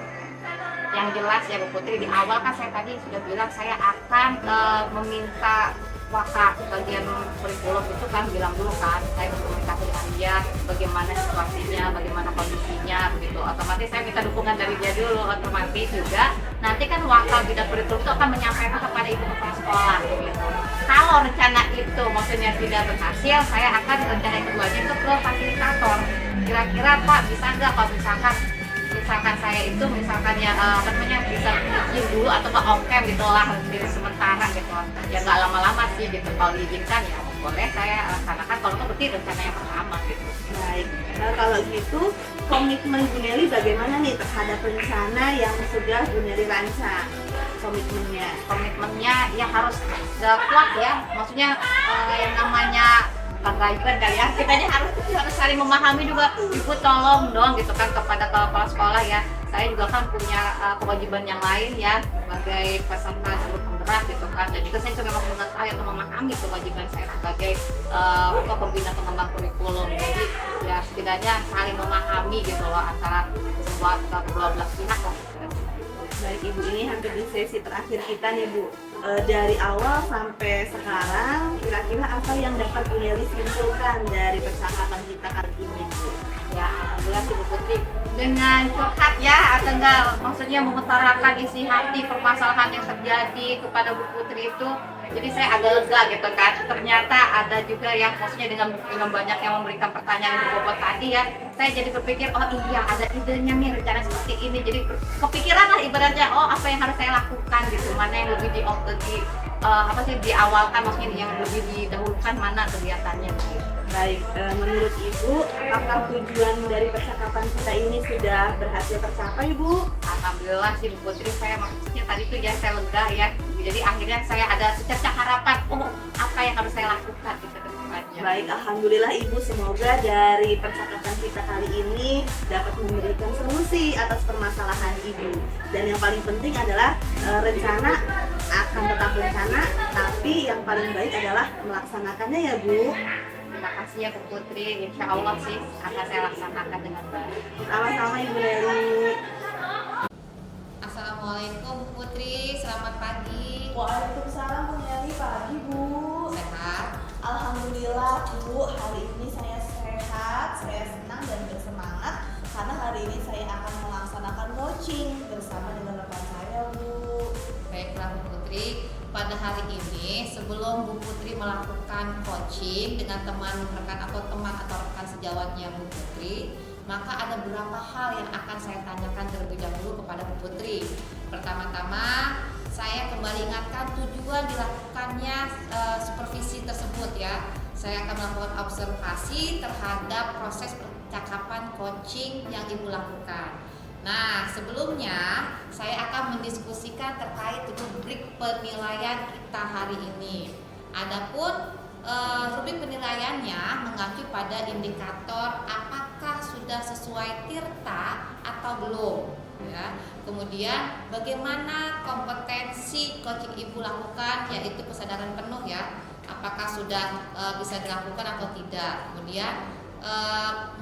Yang jelas ya Bu Putri, di awal kan saya tadi sudah bilang saya akan meminta wakil bagian kurikulum itu kan bilang dulu kan, saya berkomunikasi dengan dia bagaimana situasinya, bagaimana kondisinya begitu. Otomatis saya minta dukungan dari dia dulu, otomatis juga nanti kan wakil bidang kurikulum itu akan menyampaikan kepada ibu kepala sekolah gitu. Kalau rencana itu maksudnya tidak berhasil, saya akan rencana yang keduanya itu ke fasilitator. Kira-kira Pak bisa nggak kalau misalkan misalkan saya itu misalkan ya apa namanya bisa izin dulu atau ke okem gitu lah di sementara gitu ya nggak lama-lama sih gitu kalau diizinkan ya boleh saya laksanakan kalau itu berarti rencana yang pertama gitu. Baik, kalau gitu komitmen Bu Nelly bagaimana nih terhadap rencana yang sudah Bu Nelly rancang? Komitmennya ya harus kuat ya, maksudnya yang namanya pengkajian kali ya, kitanya harus saling memahami juga. Ibu tolong dong gitu kan kepada kepala sekolah ya, saya juga kan punya kewajiban yang lain ya sebagai peserta seluruh penggerak gitu kan, dan juga saya juga memang mengetahui atau memahami kewajiban saya sebagai pembina pengembang kurikulum. Jadi ya setidaknya saling memahami gitu loh antara semua kedua belah pihak lah. Baik Ibu, ini hampir di sesi terakhir kita nih Bu. Dari awal sampai sekarang, kira-kira apa yang dapat Bu Nelly simpulkan dari percakapan kita kali ini Bu? Ya alhamdulillah sih Bu Putri, dengan curhat ya atau enggak maksudnya mengutarakan isi hati permasalahan yang terjadi kepada Bu Putri itu, jadi saya agak lega gitu kan. Ternyata ada juga yang maksudnya dengan banyak yang memberikan pertanyaan berbobot tadi ya, saya jadi berpikir oh iya ada idenya nih rencana seperti ini, jadi kepikiran lah ibaratnya oh apa yang harus saya lakukan gitu, mana yang lebih diawalkan, maksudnya yang lebih didahulukan mana kegiatannya gitu. Baik, menurut Ibu, apakah tujuan dari percakapan kita ini sudah berhasil tercapai Bu? Alhamdulillah sih Bu Putri, saya maksudnya tadi tuh ya saya lega ya, jadi akhirnya saya ada secercah harapan oh apa yang harus saya lakukan gitu ke depannya. Baik, alhamdulillah Ibu, semoga dari percakapan kita kali ini dapat memberikan solusi atas permasalahan Ibu. Dan yang paling penting adalah rencana akan tetap rencana, tapi yang paling baik adalah melaksanakannya ya Bu. Terima kasih ya Bu Putri, insya Allah sih akan saya laksanakan dengan baik. Sama-sama Ibu Nelly. Assalamualaikum Bu Putri, selamat pagi. Waalaikumsalam Bu Nelly, pagi Bu. Sehat? Alhamdulillah Bu, hari ini saya sehat, saya senang dan bersemangat karena hari ini saya akan melaksanakan coaching bersama dengan rekan saya Bu. Baiklah Bu Putri, pada hari ini sebelum Bu Putri melakukan coaching dengan teman rekan atau rekan sejawatnya Bu Putri, maka ada beberapa hal yang akan saya tanyakan terlebih dahulu kepada Bu Putri. Pertama-tama, saya kembali ingatkan tujuan dilakukannya supervisi tersebut ya. Saya akan melakukan observasi terhadap proses percakapan coaching yang Ibu lakukan. Nah, sebelumnya saya akan mendiskusikan terkait rubrik penilaian kita hari ini. Adapun rubrik penilaiannya mengacu pada indikator apakah sudah sesuai tirta atau belum ya. Kemudian bagaimana kompetensi coaching Ibu lakukan, yaitu kesadaran penuh ya, apakah sudah bisa dilakukan atau tidak. Kemudian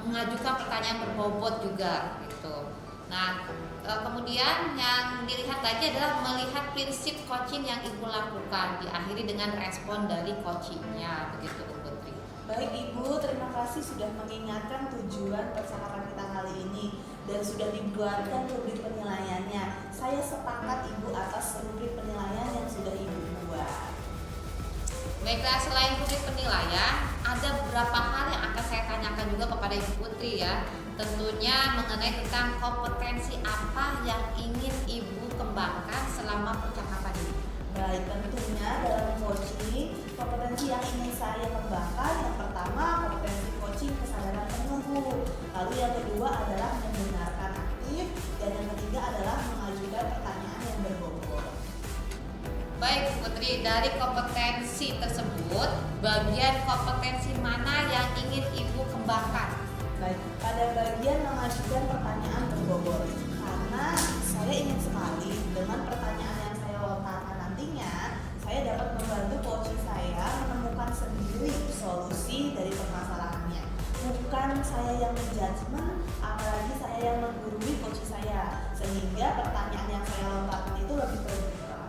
mengajukan pertanyaan berbobot juga gitu. Nah, kemudian yang dilihat lagi adalah melihat prinsip coaching yang Ibu lakukan, diakhiri dengan respon dari coachingnya, begitu Bu Putri. Baik Ibu, terima kasih sudah mengingatkan tujuan percakapan kita kali ini dan sudah dibuatkan rubrik penilaiannya. Saya sepakat Ibu atas rubrik penilaian yang sudah Ibu buat. Baiklah, selain rubrik penilaian, ada beberapa hal yang akan saya tanyakan juga kepada Ibu Putri ya. Tentunya mengenai tentang kompetensi apa yang ingin Ibu kembangkan selama percakapan ini. Baik, tentunya dalam coaching, kompetensi yang ingin saya kembangkan yang pertama kompetensi coaching kesadaran penuh Bu. Lalu yang kedua adalah mendengarkan aktif, dan yang ketiga adalah mengajukan pertanyaan yang berbobot. Baik Bu Putri, dari kompetensi tersebut, bagian kompetensi mana yang ingin Ibu kembangkan? Baik, pada bagian mengajukan pertanyaan berbobot, karena saya ingin sekali dengan pertanyaan yang saya lontarkan nantinya, saya dapat membantu coaching saya menemukan sendiri solusi dari permasalahannya. Bukan saya yang menjudgment, apalagi saya yang menggurui coaching saya, sehingga pertanyaan yang saya lontarkan itu lebih terbuka.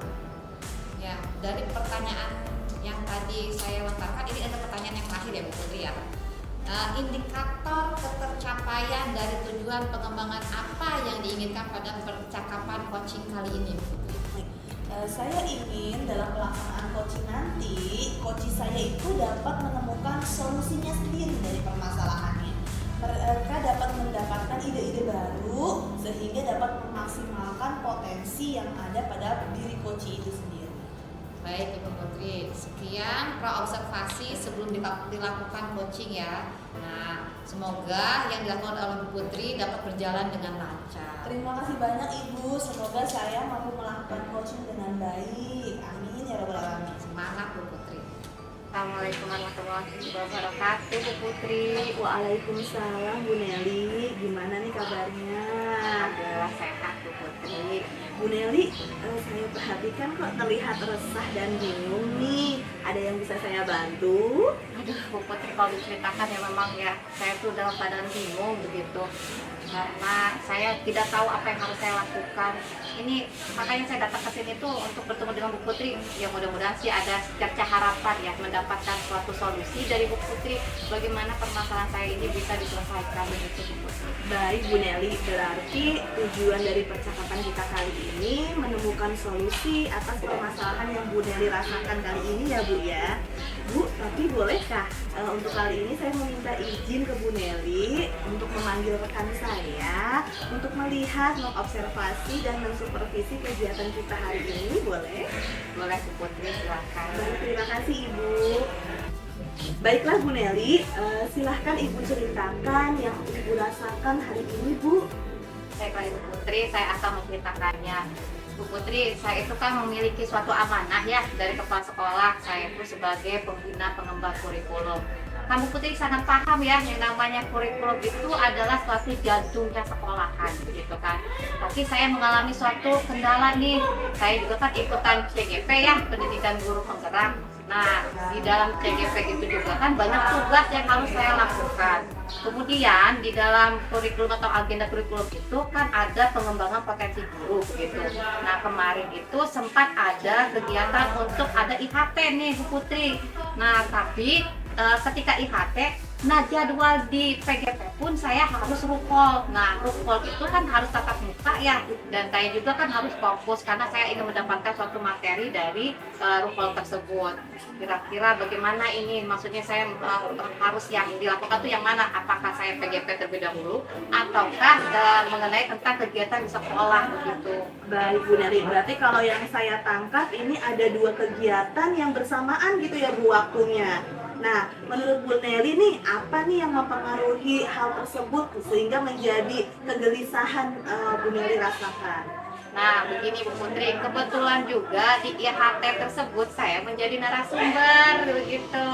Ya, dari pertanyaan yang tadi saya lontarkan, ini ada pertanyaan yang terakhir ya Bu Putri ya. Indikator ketercapaian dari tujuan pengembangan apa yang diinginkan pada percakapan coaching kali ini? Saya ingin dalam pelaksanaan coaching nanti, coaching saya itu dapat menemukan solusinya sendiri dari permasalahannya. Mereka dapat mendapatkan ide-ide baru sehingga Baik Ibu Putri, sekian pra-observasi sebelum dilakukan coaching ya. Nah, semoga yang dilakukan oleh Bu Putri dapat berjalan dengan lancar. Terima kasih banyak Ibu, semoga saya mampu melakukan coaching dengan baik. Amin ya rabbal alamin. Semangat Bu Putri. Assalamualaikum warahmatullahi wabarakatuh Bu Putri. Waalaikumsalam Bu Nelly, gimana nih kabarnya? Alhamdulillah sehat Bu Putri. Bu Nelly, saya perhatikan kok terlihat resah dan bingung nih. Ada yang bisa saya bantu? Aduh Bu Putri, kalau diceritakan ya memang ya saya tuh dalam keadaan bingung begitu. Karena saya tidak tahu apa yang harus saya lakukan. Ini makanya saya datang ke sini tuh untuk bertemu dengan Bu Putri. Ya mudah-mudahan sih ada cerca harapan ya mendapatkan suatu solusi dari Bu Putri. Bagaimana permasalahan saya ini bisa diselesaikan begitu Bu Putri. Baik Bu Nelly, berarti tujuan dari percakapan kita kali ini menemukan solusi atas permasalahan yang Bu Nelly rasakan kali ini ya Bu ya. Bu, tapi bolehkah untuk kali ini saya meminta izin ke Bu Nelly untuk memanggil rekan saya untuk melihat, mengobservasi dan mensupervisi kegiatan kita hari ini, boleh? Boleh Bu Putri, silakan. Baik, terima kasih Ibu. Baiklah Bu Nelly, silahkan Ibu ceritakan yang Ibu rasakan hari ini Bu. Baiklah Ibu Putri, saya akan menceritakannya. Bu Putri, saya itu kan memiliki suatu amanah ya dari kepala sekolah. Saya itu sebagai pembina pengembang kurikulum. Kamu Putri sangat paham ya, yang namanya kurikulum itu adalah suatu jantungnya sekolahan, begitu kan. Tapi saya mengalami suatu kendala nih. Saya juga kan ikutan CGP ya, pendidikan guru penggerak. Nah, di dalam CGP itu juga kan banyak tugas yang harus saya lakukan. Kemudian di dalam kurikulum atau agenda kurikulum itu kan ada pengembangan potensi guru begitu. Nah, kemarin itu sempat ada kegiatan untuk ada IHT nih Bu Putri. Nah, tapi ketika IHT, nah jadwal di PGP pun saya harus rukol. Nah, rukol itu kan harus tatap muka ya, dan saya juga kan harus fokus karena saya ingin mendapatkan suatu materi dari rukol tersebut. Kira-kira bagaimana ini? Maksudnya saya harus yang dilakukan tuh yang mana? Apakah saya PGP terlebih dahulu, ataukah mengenai tentang kegiatan di sekolah begitu? Baik Bu Nelly, berarti kalau yang saya tangkap ini ada dua kegiatan yang bersamaan gitu ya Bu waktunya. Nah, menurut Bu Nelly nih, apa nih yang mempengaruhi hal tersebut sehingga menjadi kegelisahan Bu Nelly rasakan? Nah, begini Bu Putri, kebetulan juga di IHT tersebut saya menjadi narasumber begitu.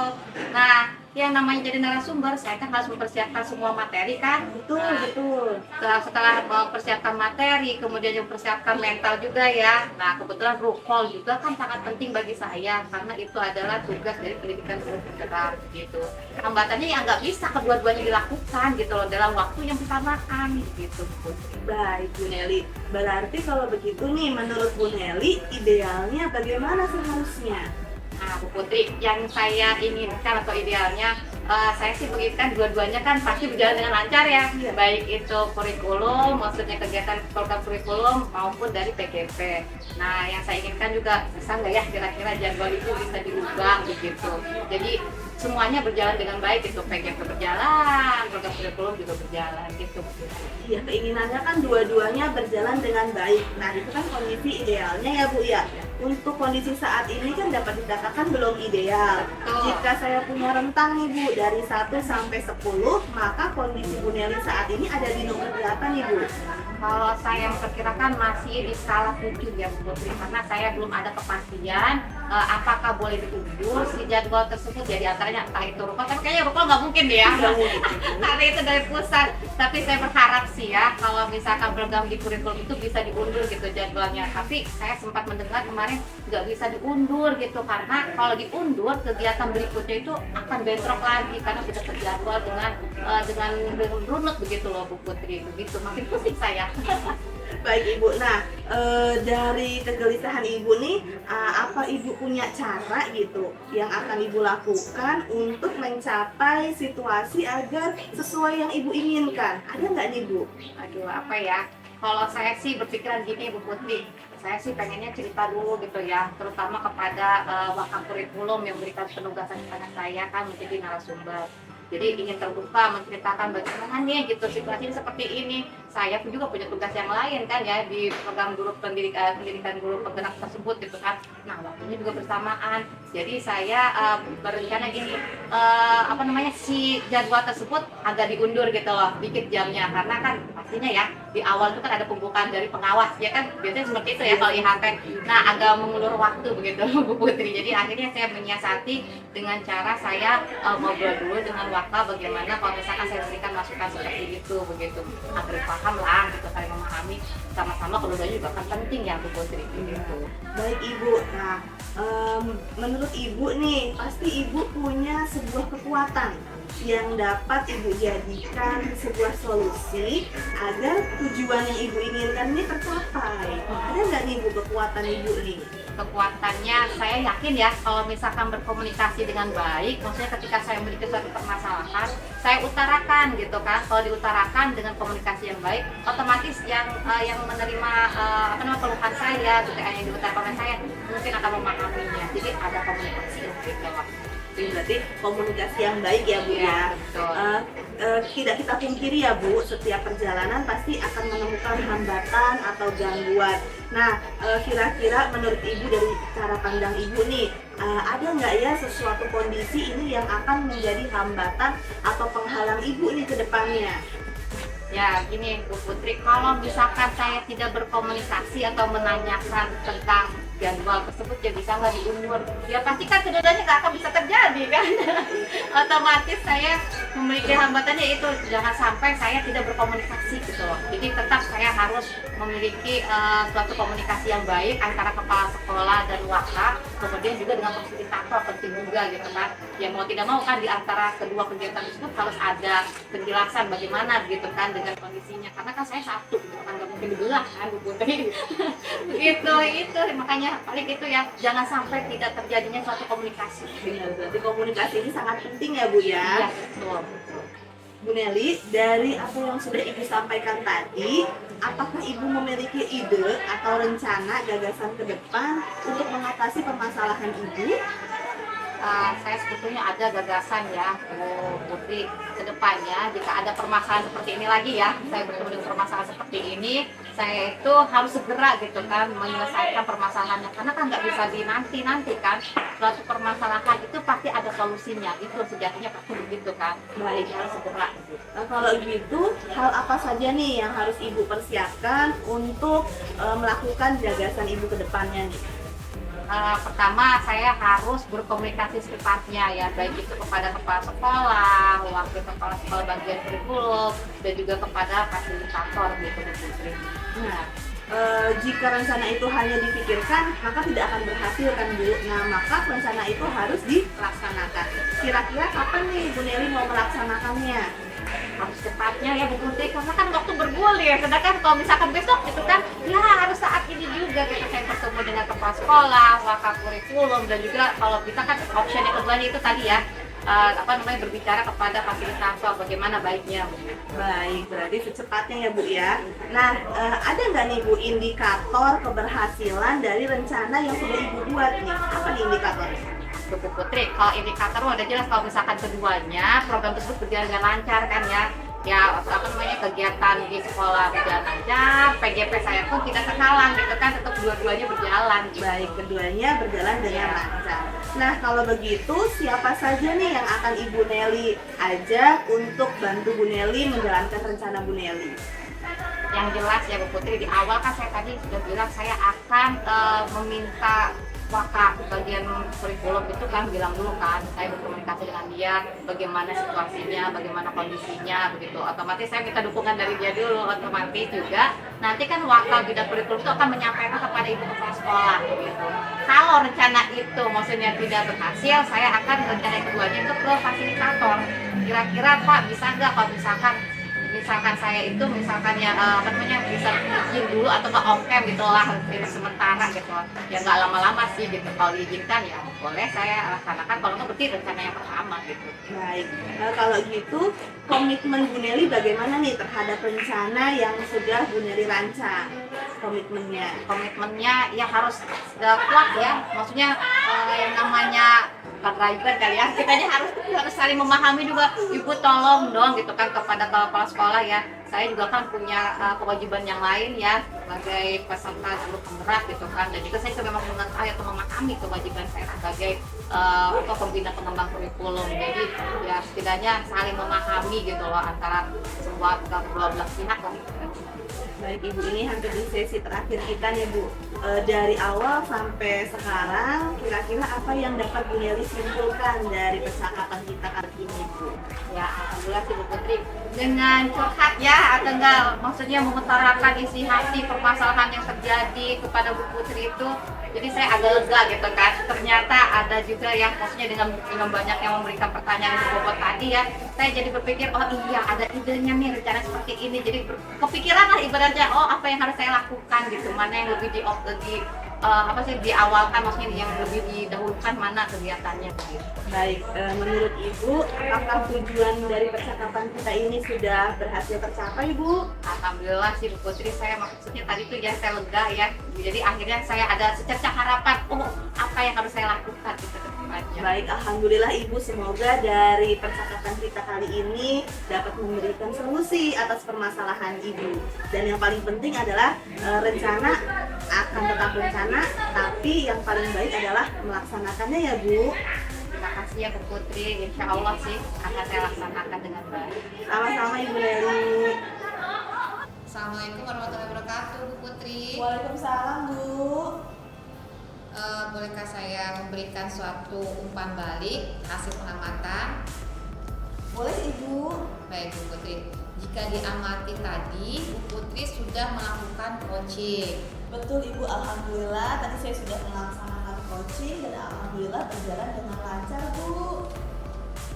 Nah, yang namanya jadi narasumber, saya kan harus mempersiapkan semua materi kan. Betul, Nah, betul. setelah mempersiapkan materi, kemudian juga mempersiapkan mental juga ya. Nah, kebetulan rukol juga kan sangat penting bagi saya karena itu adalah tugas dari pendidikan guru penggerak gitu. Hambatannya yang nggak bisa kedua-duanya dilakukan gitu loh dalam waktu yang bersamaan gitu. Baik Bu Nelly, berarti kalau begitu nih menurut Bu Nelly idealnya bagaimana seharusnya? Nah, Bu Putri, yang saya inginkan atau idealnya, saya sih menginginkan dua-duanya kan pasti berjalan dengan lancar ya. Iya. Baik itu kurikulum, maksudnya kegiatan program kurikulum maupun dari PGP. Nah, yang saya inginkan juga bisa nggak ya kira-kira jadwal itu bisa diubah begitu. Jadi semuanya berjalan dengan baik gitu, PGP berjalan, program kurikulum juga berjalan gitu. Ya, keinginannya kan dua-duanya berjalan dengan baik. Nah, itu kan kondisi idealnya ya Bu ya. Untuk kondisi saat ini kan dapat dikatakan belum ideal. Betul. Jika saya punya rentang nih Bu, dari 1 sampai 10, maka kondisi Bu Nelly saat ini ada di nomor berapa nih Bu? Kalau saya memperkirakan masih di skala 7 ya Bu Putri, karena saya belum ada kepastian apakah boleh diundur si jadwal tersebut. Jadi antaranya entah itu rukol, tapi kayaknya rukol nggak mungkin deh ya, karena itu dari pusat. Tapi saya berharap sih ya, kalau misalkan program di kurikulum itu bisa diundur gitu jadwalnya. Tapi saya sempat mendengar kemarin nggak bisa diundur gitu, karena kalau diundur kegiatan berikutnya itu akan bentrok lagi karena sudah terjadwal dengan runut begitu loh Bu Putri. Begitu, makin pusing saya. Baik Ibu, nah dari kegelisahan Ibu nih, apa Ibu punya cara gitu yang akan Ibu lakukan untuk mencapai situasi agar sesuai yang Ibu inginkan? Ada nggak nih Bu? Aduh, apa ya? Kalau saya sih berpikiran gini Bu Putri, saya sih pengennya cerita dulu gitu ya, terutama kepada wakil kurikulum yang memberikan penugasan kepada saya kan menjadi narasumber. Jadi ingin terbuka menceritakan bagaimana nih gitu situasinya seperti ini. saya pun juga punya tugas yang lain kan ya di program guru pendidikan guru penggerak tersebut gitu kan. Nah waktunya juga bersamaan. Jadi saya berencana gini, si jadwal tersebut agak diundur gitu loh, dikit jamnya karena kan pastinya ya di awal itu kan ada pembukaan dari pengawas ya kan biasanya seperti itu ya kalau IHP. Nah agak mengulur waktu begitu Bu Putri. Jadi akhirnya saya menyiasati dengan cara saya ngobrol dulu dengan Waka bagaimana kalau misalkan saya berikan masukan seperti itu begitu agar paham lah gitu, saling memahami sama-sama, keduanya juga kan penting ya Bu Putri gitu. Baik Ibu, nah menurut Ibu nih pasti Ibu punya sebuah kekuatan yang dapat Ibu jadikan sebuah solusi agar tujuan yang Ibu inginkan ini tercapai. Ada nggak nih Ibu kekuatan Ibu nih? Kekuatannya saya yakin ya kalau misalkan berkomunikasi dengan baik, maksudnya ketika saya memiliki suatu permasalahan saya utarakan gitu kan. Kalau diutarakan dengan komunikasi yang baik, otomatis yang menerima keluhan saya gitu yang diutarakan oleh saya mungkin akan memahaminya. Jadi ada komunikasi gitu loh. Berarti komunikasi yang baik ya Bu ya. Betul. Tidak kita pungkiri ya Bu, setiap perjalanan pasti akan menemukan hambatan atau gangguan. Nah, kira-kira menurut Ibu dari cara pandang Ibu nih, ada nggak ya sesuatu kondisi ini yang akan menjadi hambatan atau penghalang Ibu nih ke depannya? Ya gini Bu Putri, kalau misalkan saya tidak berkomunikasi atau menanyakan tentang jadwal tersebut ya bisa nggak diundur, ya pasti kan keduanya nggak akan bisa terjadi kan. Otomatis saya memiliki hambatannya itu jangan sampai saya tidak berkomunikasi gitu loh. Jadi tetap saya harus memiliki suatu komunikasi yang baik antara kepala sekolah dan Waka, kemudian juga dengan fasilitator penting juga gitu kan. Ya mau tidak mau kan di antara kedua kegiatan tersebut harus ada penjelasan bagaimana gitu kan dengan kondisinya, karena kan saya satu gitu kan, nggak mungkin dibelah kan Bu Putri. Gitu itu makanya paling itu ya, jangan sampai tidak terjadinya suatu komunikasi. Benar, berarti komunikasi ini sangat penting ya Bu ya. Iya betul. Bu Nelly, dari apa yang sudah Ibu sampaikan tadi, apakah Ibu memiliki ide atau rencana gagasan ke depan untuk mengatasi permasalahan Ibu? Saya sebetulnya ada gagasan ya Bu Putri ke depannya jika ada permasalahan seperti ini lagi ya, saya bertemu dengan permasalahan seperti ini, saya itu harus segera gitu kan menyelesaikan permasalahannya, karena kan nggak bisa dinanti kan, suatu permasalahan itu pasti ada solusinya, itu sejatinya pasti begitu kan. Baik. Jadi harus segera. Nah, kalau gitu, hal apa saja nih yang harus Ibu persiapkan untuk melakukan gagasan Ibu ke depannya nih? Pertama saya harus berkomunikasi secepatnya ya, baik itu kepada kepala sekolah, wakil kepala sekolah bagian kurikulum, dan juga kepada fasilitator gitu Bu Putri. Nah, jika rencana itu hanya dipikirkan, maka tidak akan berhasil kan Bu. Nah, maka rencana itu harus dilaksanakan. Kira-kira kapan nih Bu Nelly mau melaksanakannya? Harus cepatnya ya Bu Putri, karena kan waktu bergulir. Sedangkan kalau misalkan besok gitu kan, ya harus saat ini juga gitu saya bertemu dengan kepala sekolah, wakil kurikulum, dan juga kalau kita kan option yang keduanya itu tadi ya, berbicara kepada fasilitator bagaimana baiknya. Baik, berarti secepatnya ya Bu ya. Nah, ada nggak nih Bu indikator keberhasilan dari rencana yang sudah Ibu buat nih? Apa nih indikatornya? Bu Putri, kalau indikator udah jelas kalau misalkan keduanya program tersebut berjalan dengan lancar kan ya kegiatan di sekolah berjalan lancar, PGP saya pun tidak terhalang gitu kan, tetap dua-duanya berjalan gitu. Baik, keduanya berjalan dengan lancar. Nah, kalau begitu siapa saja nih yang akan Ibu Nelly ajak untuk bantu Bu Nelly menjalankan rencana Bu Nelly? Yang jelas ya Bu Putri, di awal kan saya tadi sudah bilang saya akan meminta Waka bagian kurikulum itu kan bilang dulu kan, saya berkomunikasi dengan dia bagaimana situasinya, bagaimana kondisinya begitu. Otomatis saya minta dukungan dari dia dulu, otomatis juga nanti kan Waka bidang kurikulum itu akan menyampaikan kepada ibu kepala sekolah gitu. Kalau rencana itu maksudnya tidak berhasil, saya akan rencana keduanya itu ke fasilitator. Kira-kira Pak bisa nggak kalau misalkan saya itu misalkan ya bisa izin dulu atau ke on-cam gitu lah sementara gitu ya, nggak lama-lama sih gitu. Kalau diizinkan ya boleh saya laksanakan, kalau nggak berarti rencana yang pertama gitu. Baik, kalau gitu komitmen Bu Nelly bagaimana nih terhadap rencana yang sudah Bu Nelly rancang? Komitmennya ya harus kuat ya, maksudnya yang namanya bukan driver kali ya, kitanya harus saling memahami juga. Ibu tolong dong gitu kan kepada kepala sekolah ya, saya juga kan punya kewajiban yang lain ya sebagai peserta jalur penggerak gitu kan, dan juga saya memang mengetahui atau memahami kewajiban saya sebagai pembina pengembang kurikulum. Jadi ya setidaknya saling memahami gitu loh antara semua kedua belah pihak lah. Baik Ibu, ini hampir di sesi terakhir kita nih Bu. Dari awal sampai sekarang, kira-kira apa yang dapat Bu Nelly simpulkan dari percakapan kita kali ini Bu? Ya, alhamdulillah sih Bu Putri, dengan curhat ya atau enggak maksudnya mengutarakan isi hati permasalahan yang terjadi kepada Bu Putri itu, jadi saya agak lega gitu kan. Ternyata ada juga yang maksudnya dengan banyak yang memberikan pertanyaan yang berbobot tadi ya, saya jadi berpikir oh iya ada idenya nih rencana seperti ini, jadi kepikiran lah ibaratnya oh apa yang harus saya lakukan gitu, mana yang lebih diawalkan, maksudnya yang lebih didahulukan mana kegiatannya begitu. Baik, menurut Ibu, apakah tujuan dari percakapan kita ini sudah berhasil tercapai Bu? Alhamdulillah sih Bu Putri, saya maksudnya tadi tuh ya saya lega ya, jadi akhirnya saya ada secercah harapan oh apa yang harus saya lakukan gitu ke depannya. Baik, alhamdulillah Ibu, semoga dari percakapan kita kali ini dapat memberikan solusi atas permasalahan Ibu. Dan yang paling penting adalah rencana akan tetap rencana, tapi yang paling baik adalah melaksanakannya ya Bu. Terima kasih ya Bu Putri, insya Allah sih akan saya laksanakan dengan baik. Sama-sama Ibu Nelly. Assalamualaikum warahmatullahi wabarakatuh Bu Putri. Waalaikumsalam Bu. Bolehkah saya memberikan suatu umpan balik hasil pengamatan? Boleh Ibu. Baik Bu Putri, jika diamati tadi Bu Putri sudah melakukan coaching. Betul Ibu, alhamdulillah tadi saya sudah melaksanakan coaching dan alhamdulillah berjalan dengan lancar Bu.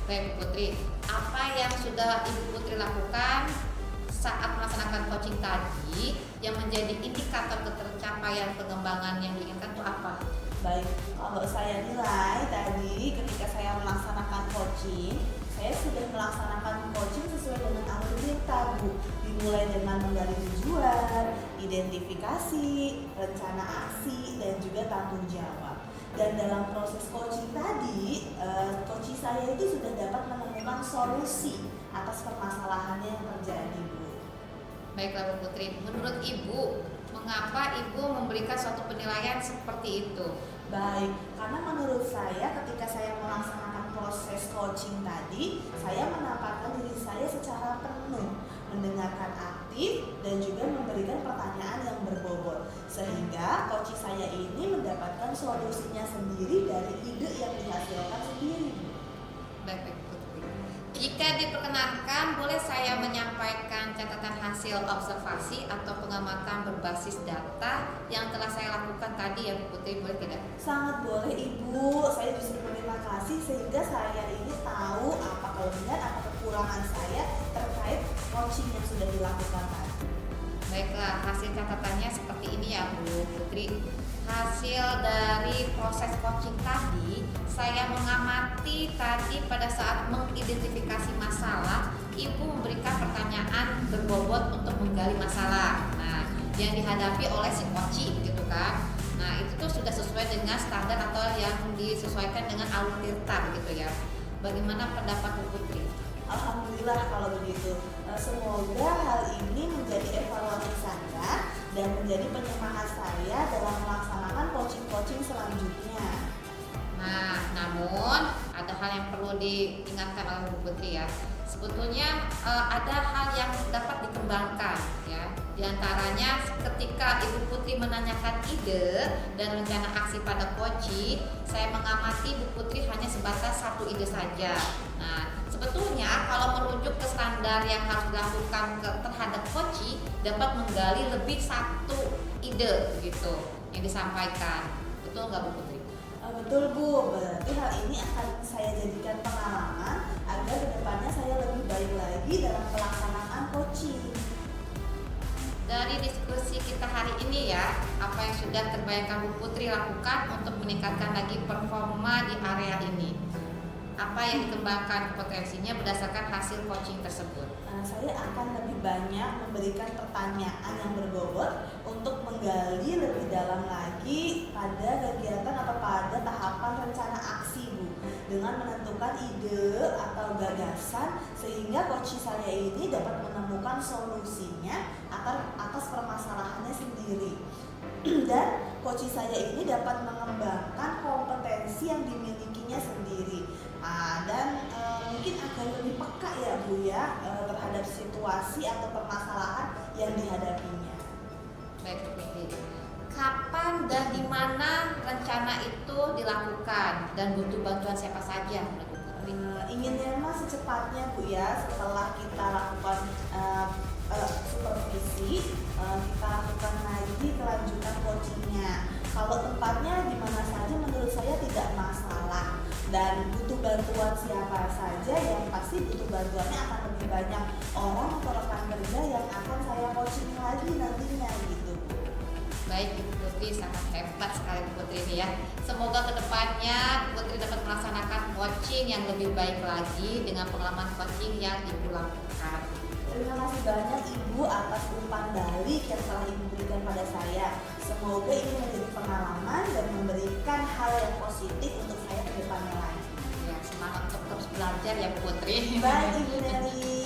Baik Bu Putri, apa yang sudah Ibu Putri lakukan saat melaksanakan coaching tadi yang menjadi indikator ketercapaian pengembangan yang diinginkan itu apa? Baik, kalau saya nilai tadi ketika saya melaksanakan coaching, saya sudah melaksanakan coaching sesuai dengan alur cerita Bu. Dimulai dengan menggali tujuan, identifikasi, rencana aksi, dan juga tanggung jawab. Dan dalam proses coaching tadi, coaching saya itu sudah dapat menemukan solusi atas permasalahannya yang terjadi Bu. Baiklah Bu Putri, menurut Ibu, mengapa Ibu memberikan suatu penilaian seperti itu? Baik, karena menurut saya ketika saya melaksanakan proses coaching tadi, saya menempatkan diri saya secara penuh, mendengarkan aktif dan juga memberikan pertanyaan yang berbobot, sehingga coaching saya ini mendapatkan solusinya sendiri dari ide yang dihasilkan sendiri. Baik Bu Putri, jika diperkenankan boleh saya menyampaikan catatan hasil observasi atau pengamatan berbasis data yang telah saya lakukan tadi ya Bu Putri, boleh tidak? Sangat boleh Ibu, saya justru berterima kasih sehingga saya ini tahu apa kelebihan, apa kekurangan saya terkait coaching yang sudah dilakukan tadi. Baiklah, hasil catatannya seperti ini ya Bu Putri. Hasil dari proses coaching tadi, saya mengamati tadi pada saat mengidentifikasi masalah, Ibu memberikan pertanyaan berbobot untuk menggali masalah. Nah, yang dihadapi oleh si coaching gitu kan. Nah, itu tuh sudah sesuai dengan standar atau yang disesuaikan dengan alur tirta gitu ya. Bagaimana pendapat Bu Putri? Alhamdulillah kalau begitu. Semoga hal ini menjadi evaluasi saya dan menjadi penyemangat saya dalam melaksanakan coaching-coaching selanjutnya. Nah, namun ada hal yang perlu diingatkan oleh Bu Putri ya. Sebetulnya ada hal yang dapat dikembangkan ya. Di antaranya ketika Ibu Putri menanyakan ide dan rencana aksi pada coaching, saya mengamati Bu Putri hanya sebatas satu ide saja. Nah, sebetulnya kalau merujuk ke standar yang harus dilakukan terhadap coaching, dapat menggali lebih satu ide gitu yang disampaikan. Betul nggak Bu Putri? Betul Bu, berarti hal ini akan saya jadikan pengalaman agar kedepannya saya lebih baik lagi dalam pelaksanaan coaching. Dari diskusi kita hari ini ya, apa yang sudah terbayangkan Bu Putri lakukan untuk meningkatkan lagi performa di area ini? Apa yang dikembangkan potensinya berdasarkan hasil coaching tersebut? Saya akan lebih banyak memberikan pertanyaan yang berbobot untuk menggali lebih dalam lagi pada kegiatan atau pada tahapan rencana aksi Bu. dengan menentukan ide atau gagasan sehingga coach saya ini dapat menemukan solusinya atas permasalahannya sendiri. Dan coach saya ini dapat mengembangkan kompetensi yang dimilikinya sendiri. Dan mungkin akan lebih peka ya Bu ya terhadap situasi atau permasalahan yang dihadapinya. Baik, Bu Putri. Kapan dan di mana rencana itu dilakukan dan butuh bantuan siapa saja, Bu Putri? Inginnya mah secepatnya Bu ya, setelah kita lakukan supervisi, kita lakukan lagi kelanjutan coachingnya. Kalau tempatnya di mana saja menurut saya tidak masalah, dan butuh bantuan siapa saja yang pasti butuh bantuannya akan lebih banyak orang atau rekan kerja yang akan saya coaching lagi nantinya gitu. Baik, Bu Putri, sangat hebat sekali Bu Putri ini ya. Semoga kedepannya Bu Putri dapat melaksanakan coaching yang lebih baik lagi dengan pengalaman coaching yang Ibu lakukan. Terima kasih banyak Ibu atas umpan balik yang telah Ibu berikan pada saya. Semoga ini menjadi pengalaman dan memberikan hal yang positif untuk saya ke depannya lagi. Ya, semangat untuk terus belajar ya Bu Putri. Baik Ibu Nelly.